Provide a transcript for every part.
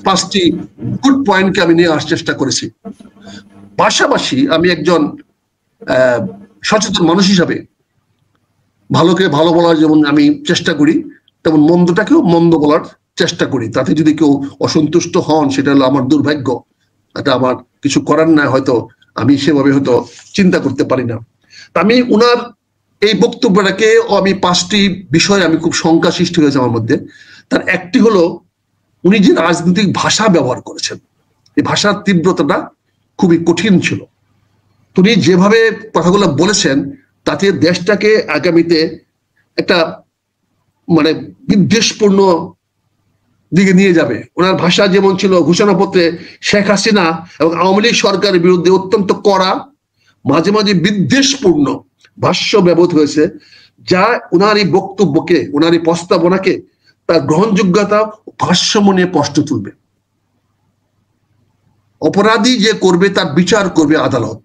5টি গুড পয়েন্টকে আমি নিয়ে আসার চেষ্টা করেছি। পাশাপাশি আমি একজন সচেতন মানুষ হিসাবে ভালোকে ভালো বলার যেমন আমি চেষ্টা করি, তেমন মন্দটাকেও মন্দ বলার চেষ্টা করি। তাতে যদি কেউ অসন্তুষ্ট হন সেটা হলো আমার দুর্ভাগ্য, এটা আমার কিছু করার নাই, হয়তো আমি সেভাবে হয়তো চিন্তা করতে পারি না। আমি উনার এই বক্তব্যটাকে আমি 5টি বিষয় আমি খুব শঙ্কা সৃষ্টি হয়েছে আমার মধ্যে। তার একটি হলো উনি যে রাজনৈতিক ভাষা ব্যবহার করেছেন, এই ভাষার তীব্রতাটা খুবই কঠিন ছিল। উনি যেভাবে কথাগুলো বলেছেন তাতে দেশটাকে আগামীতে একটা মানে বিদ্বেষপূর্ণ দিকে নিয়ে যাবে। ওনার ভাষা যেমন ছিল ঘোষণাপত্রে শেখ হাসিনা এবং আওয়ামী লীগ সরকারের বিরুদ্ধে অত্যন্ত কড়া, মাঝে মাঝে বিদ্বেষপূর্ণ ভাষ্য ব্যবহৃত হয়েছে, যা ওনার এই বক্তব্যকে, ওনার এই প্রস্তাবনাকে তার গ্রহণযোগ্যতা ভারসাম্য নিয়ে প্রশ্ন তুলবে। অপরাধী যে করবে তার বিচার করবে আদালত,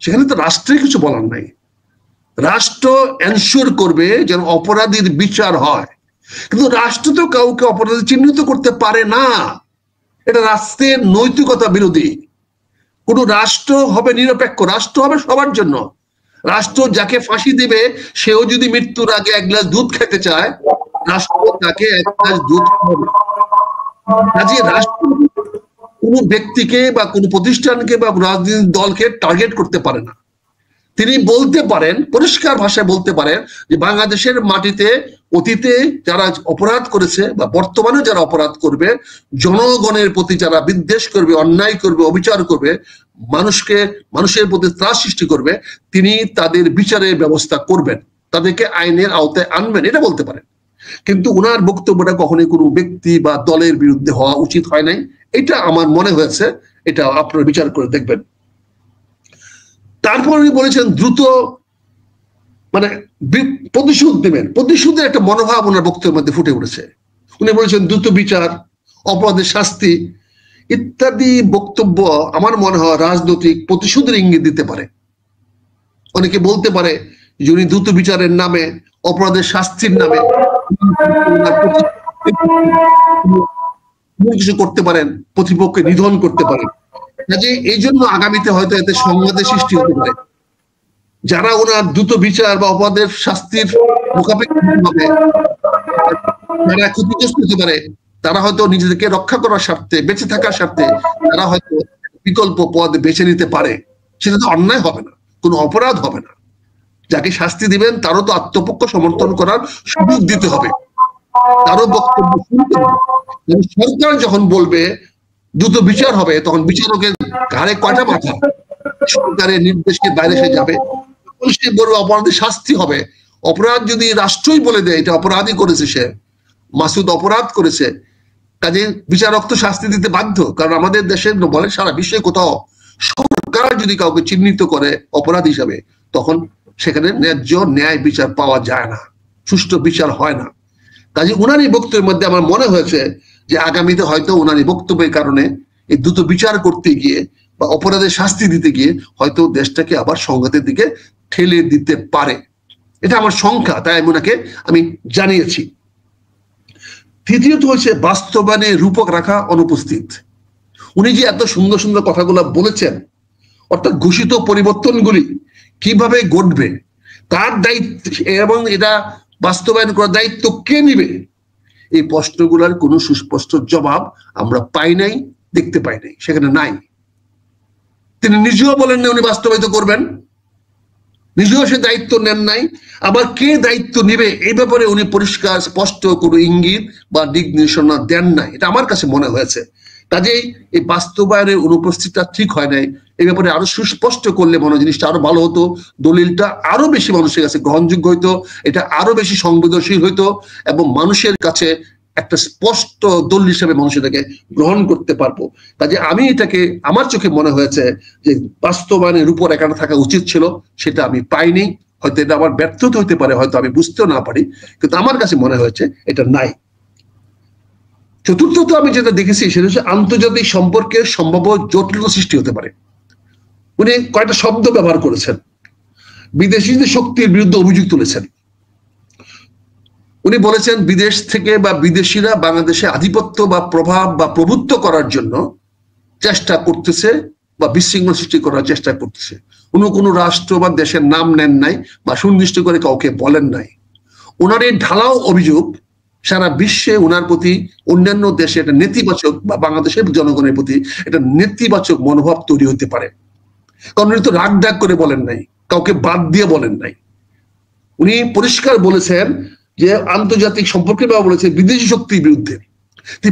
সেখানে তো রাষ্ট্রের কিছু বলার নাই। রাষ্ট্র এনশিওর করবে যেন অপরাধীর বিচার হয়, কিন্তু রাষ্ট্র তো কাউকে অপরাধী চিহ্নিত করতে পারে না। এটা রাষ্ট্রের নৈতিকতা বিরোধী। কোন রাষ্ট্র হবে নিরপেক্ষ, রাষ্ট্র হবে সবার জন্য। রাষ্ট্র যাকে ফাঁসি দিবে সেও যদি মৃত্যুর আগে 1 গ্লাস দুধ খেতে চায়, রাষ্ট্র তাকে 1 গ্লাস দুধ খাবে। কাজে রাষ্ট্র কোন ব্যক্তিকে বা কোন প্রতিষ্ঠানকে বা রাজনৈতিক দলকে টার্গেট করতে পারে না। তিনি বলতে পারেন, পরিষ্কার ভাষায় বলতে পারেন যে বাংলাদেশের মাটিতে অতীতে যারা অপরাধ করেছে বা বর্তমানে যারা অপরাধ করবে, জনগণের প্রতি যারা বিদ্বেষ করবে, অন্যায় করবে, অবিচার করবে, মানুষের প্রতি ত্রাস সৃষ্টি করবে, তিনি তাদের বিচারের ব্যবস্থা করবেন, তাদেরকে আইনের আওতায় আনবেন, এটা বলতে পারেন। কিন্তু উনার বক্তব্যটা কখনোই কোনো ব্যক্তি বা দলের বিরুদ্ধে হওয়া উচিত হয় নাই, এটা আমার মনে হয়েছে। এটা আপনারা বিচার করে দেখবেন। তারপর উনি বলেছেন দ্রুত মানে প্রতিশোধ নেবেন, প্রতিশোধের একটা মনোভাব ওনার বক্তব্যের মধ্যে ফুটে উঠেছে। উনি বলেছেন দ্রুত বিচার, অপরাধের শাস্তি ইত্যাদি বক্তব্য আমার মনে হয় রাজনৈতিক প্রতিশোধের ইঙ্গিত দিতে পারে। অনেকে বলতে পারে যে উনি দ্রুত বিচারের নামে, অপরাধের শাস্তির নামে কিছু করতে পারেন, প্রতিপক্ষকে নিধন করতে পারেন। কাজে এই জন্য আগামীতে হয়তো এতে সংঘাতের সৃষ্টি হতে পারে। যারা ওনার দ্রুত বিচার বা অপরাধের শাস্তির মোকাবেলা হবে, যারা ক্ষতিগ্রস্ত হতে পারে, তারা হয়তো নিজেদেরকে রক্ষা করার স্বার্থে, বেঁচে থাকার স্বার্থে তারা হয়তো বিকল্প পথ বেছে নিতে পারে। সেটা তো অন্যায় হবে না, কোনো অপরাধ হবে না। যাকে শাস্তি দিবেন তারও তো আত্মপক্ষ সমর্থন করার সুযোগ দিতে হবে, তারও বক্তব্য শুনতে হবে। সরকার যখন বলবে দ্রুত বিচার হবে, তখন বিচারকের ঘাড়ে কয়টা মাথা? সরকারের নির্দেশের বাইরে সে যাবে, সে বড় অপরাধের শাস্তি হবে। অপরাধ যদি রাষ্ট্রই বলে দেয় এটা অপরাধই করেছে, সে মাসুদ অপরাধ করেছে, কাজে বিচারক তো শাস্তি দিতে বাধ্য। কারণ আমাদের দেশের বলে সারা বিশ্বে কোথাও সরকার যদি কাউকে চিহ্নিত করে অপরাধ হিসাবে, তখন সেখানে ন্যায্য ন্যায় বিচার পাওয়া যায় না, সুষ্ঠু বিচার হয় না। কাজে উনার এই বক্তব্যের মধ্যে আমার মনে হয়েছে যে আগামীতে হয়তো উনার এই বক্তব্যের কারণে এই দ্রুত বিচার করতে গিয়ে বা অপরাধের শাস্তি দিতে গিয়ে হয়তো দেশটাকে আবার সংঘাতের দিকে ঠেলে দিতে পারে। এটা আমার সংখ্যা, তাই আমি ওনাকে আমি জানিয়েছি। তৃতীয়ত হচ্ছে বাস্তবায়নে রূপক রাখা অনুপস্থিত। উনি যে এত সুন্দর সুন্দর কথাগুলো বলেছেন, অর্থাৎ ঘোষিত পরিবর্তনগুলি কিভাবে ঘটবে, তার দায়িত্ব এবং এটা বাস্তবায়ন করার দায়িত্ব কে নিবে, এই প্রশ্নগুলোর কোনো সুস্পষ্ট জবাব আমরা পাই নাই, দেখতে পাই নাই, সেখানে নাই। তিনি নিজেও বলেন না উনি বাস্তবায়িত করবেন, নিজেও সে দায়িত্ব নেন নাই। আবার কে দায়িত্ব নিবে এই ব্যাপারে উনি পরিষ্কার স্পষ্ট কোনো ইঙ্গিত বা দিক নির্দেশনা দেন নাই, এটা আমার কাছে মনে হয়েছে। কাজেই এই বাস্তবায়নের অনুপস্থিতিটা ঠিক হয় নাই। এই ব্যাপারে আরো সুস্পষ্ট করলে মনে হয় জিনিসটা আরো ভালো হতো, দলিলটা আরো বেশি মানুষের কাছে গ্রহণযোগ্য হইতো, এটা আরো বেশি সংবেদনশীল হইতো এবং মানুষের কাছে একটা স্পষ্ট দলিল হিসেবে মানুষ এটাকে গ্রহণ করতে পারবো। কাজে আমি এটাকে, আমার চোখে মনে হয়েছে যে বাস্তবায়নের রূপরেখাটা থাকা উচিত ছিল, সেটা আমি পাইনি। হয়তো এটা আমার ব্যর্থতা হইতে পারে, হয়তো আমি বুঝতেও না পারি, কিন্তু আমার কাছে মনে হয়েছে এটা নাই। চতুর্থত আমি যেটা দেখেছি সেটা হচ্ছে আন্তর্জাতিক সম্পর্কের সম্ভাব্য জটিলতা সৃষ্টি হতে পারে। উনি কয়েকটা শব্দ ব্যবহার করেছেন, বিদেশি শক্তির বিরুদ্ধে অভিযোগ তুলেছেন। উনি বলেছেন বিদেশ থেকে বা বিদেশিরা বাংলাদেশে আধিপত্য বা প্রভাব বা প্রভুত্ব করার জন্য চেষ্টা করতেছে বা বিশৃঙ্খলা সৃষ্টি করার চেষ্টা করতেছে। উনি কোনো রাষ্ট্র বা দেশের নাম নেন নাই বা সুনির্দিষ্ট করে কাউকে বলেন নাই। ওনার এই ঢালাও অভিযোগ সারা বিশ্বে ওনার প্রতি অন্যান্য দেশে একটা নেতিবাচক বা বাংলাদেশের জনগণের প্রতি একটা নেতিবাচক মনোভাব তৈরি হতে পারে। কারণ উনি তো রাগ ডাক করে বলেন নাই, কাউকে বাদ দিয়ে বলেন নাই। উনি পরিষ্কার বলেছেন যে আন্তর্জাতিক সম্পর্কে বলেছে বিদেশি শক্তির বিরুদ্ধে।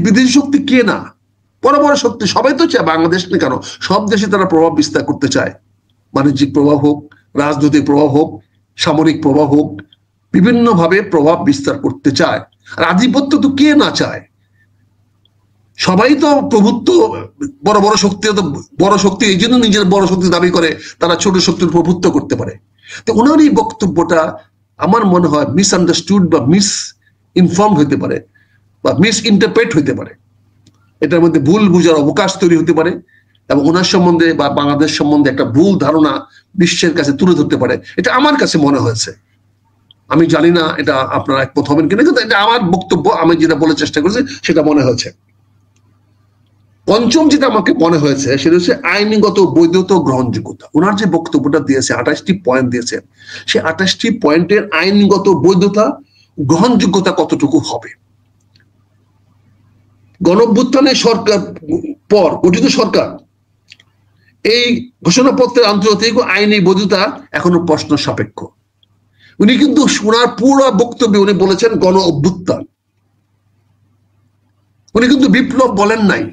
বিদেশি শক্তি কে না, বড় বড় শক্তি সবাই তো চায়, বাংলাদেশ না কেন, সব দেশে তারা প্রভাব বিস্তার করতে চায়। বাণিজ্যিক প্রভাব হোক, রাজনৈতিক প্রভাব হোক, সামরিক প্রভাব হোক, বিভিন্ন ভাবে প্রভাব বিস্তার করতে চায়। আর আধিপত্য তো কে না চায়, সবাই তো প্রভুত্ব, বড় বড় শক্তি তো বড় শক্তি এই জন্য নিজের বড় শক্তি দাবি করে, তারা ছোট শক্তির প্রভুত্ব করতে পারে। তো ওনার এই বক্তব্যটা আমার মনে হয় মিসআন্ডারস্টুড বা মিস ইনফর্ম হতে পারে বা মিস ইন্টারপ্রেট হতে পারে। এটার মধ্যে ভুল বুঝার অবকাশ তৈরি হতে পারে এবং ওনার সম্বন্ধে বা বাংলাদেশ সম্বন্ধে একটা ভুল ধারণা বিশ্বের কাছে তুলে ধরতে পারে। এটা আমার কাছে মনে হয়েছে। আমি জানি না এটা আপনারা একমত হবেন কিনা, কিন্তু এটা আমার বক্তব্য, আমি যেটা বলার চেষ্টা করেছি সেটা মনে হয়েছে। পঞ্চম যেটা আমাকে মনে হয়েছে সেটা হচ্ছে আইনগত বৈধতা গ্রহণযোগ্যতা। ওনার যে বক্তব্যটা দিয়েছে 28টি পয়েন্ট দিয়েছে, সেই 28টি পয়েন্টের আইনগত বৈধতা গ্রহণযোগ্যতা কতটুকু হবে। গণঅভ্যুত্থানের সরকার পর গঠিত সরকার এই ঘোষণাপত্রের আন্তর্জাতিক আইনি বৈধতা এখনো প্রশ্ন সাপেক্ষ। উনি কিন্তু ওনার পুরো বক্তব্যে উনি বলেছেন গণ অভ্যুত্থান, উনি কিন্তু বিপ্লব বলেন নাই।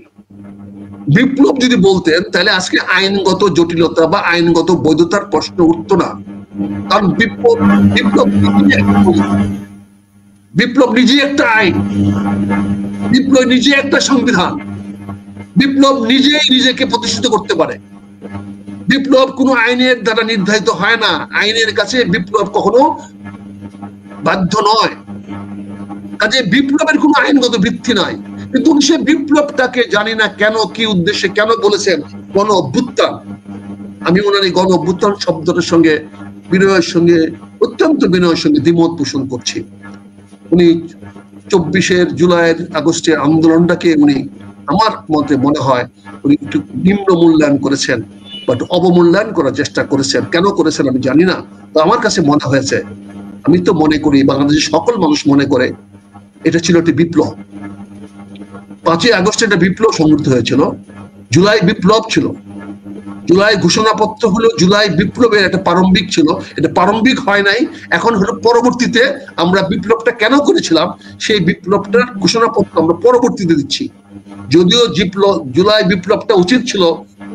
বিপ্লব যদি বলতেন তাহলে আজকে আইনগত জটিলতা বা আইনগত বৈধতার প্রশ্ন উঠতো না। কারণ বিপ্লব নিজে একটা আইন, বিপ্লব নিজে একটা সংবিধান, বিপ্লব নিজেই নিজেকে প্রতিষ্ঠিত করতে পারে। বিপ্লব কোনো আইনের দ্বারা নির্ধারিত হয় না, আইনের কাছে বিপ্লব কখনো বাধ্য নয়। কাজে বিপ্লবের কোনো আইনগত ভিত্তি নাই। কিন্তু সে বিপ্লবটাকে জানি না কেন, কি উদ্দেশ্যে কেন বলেছেন গণ অভ্যুত্থান। আমি ওনার এই গণ অভ্যুত্থান শব্দটার সঙ্গে বিনয়ের সঙ্গে, অত্যন্ত বিনয়ের সঙ্গে দ্বিমত পোষণ করছি। উনি 24 জুলাইয়ের আগস্টের আন্দোলনটাকে উনি আমার মতে মনে হয় উনি একটু নিম্ন মূল্যায়ন করেছেন বা অবমূল্যায়ন করার চেষ্টা করেছেন। কেন করেছেন আমি জানি না, তো আমার কাছে মনে হয়েছে, আমি তো মনে করি বাংলাদেশের সকল মানুষ মনে করে এটা ছিল একটি বিপ্লব। 5ই আগস্টে একটা বিপ্লব সংঘটিত হয়েছিল, জুলাই বিপ্লব ছিল, জুলাই ঘোষণাপত্র হলো জুলাই বিপ্লবের একটা প্রারম্ভিক ছিল, এটা প্রারম্ভিক হয় নাই। এখন হলো পরবর্তীতে আমরা বিপ্লবটা কেন করেছিলাম সেই বিপ্লবটার ঘোষণাপত্র আমরা পরবর্তীতে দিচ্ছি। যদিও জুলাই বিপ্লবটা উচিত ছিল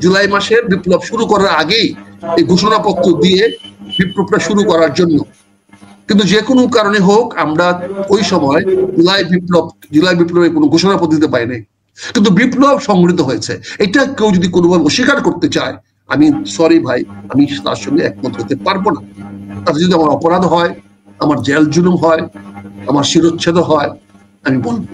জুলাই মাসের বিপ্লব শুরু করার আগেই এই ঘোষণাপত্র দিয়ে বিপ্লবটা শুরু করার জন্য, কিন্তু যে কোনো কারণে হোক আমরা ওই সময় জুলাই বিপ্লবের কোনো ঘোষণাপত্র দিতে পারি নাই। কিন্তু বিপ্লব সংঘটিত হয়েছে, এটা কেউ যদি কোনোভাবে অস্বীকার করতে চায়, আমি সরি ভাই, আমি তার সঙ্গে একমত হতে পারবো না। তাতে যদি আমার অপরাধ হয়, আমার জেল জুলুম হয়, আমার শিরোচ্ছেদ হয়, আমি বলবো।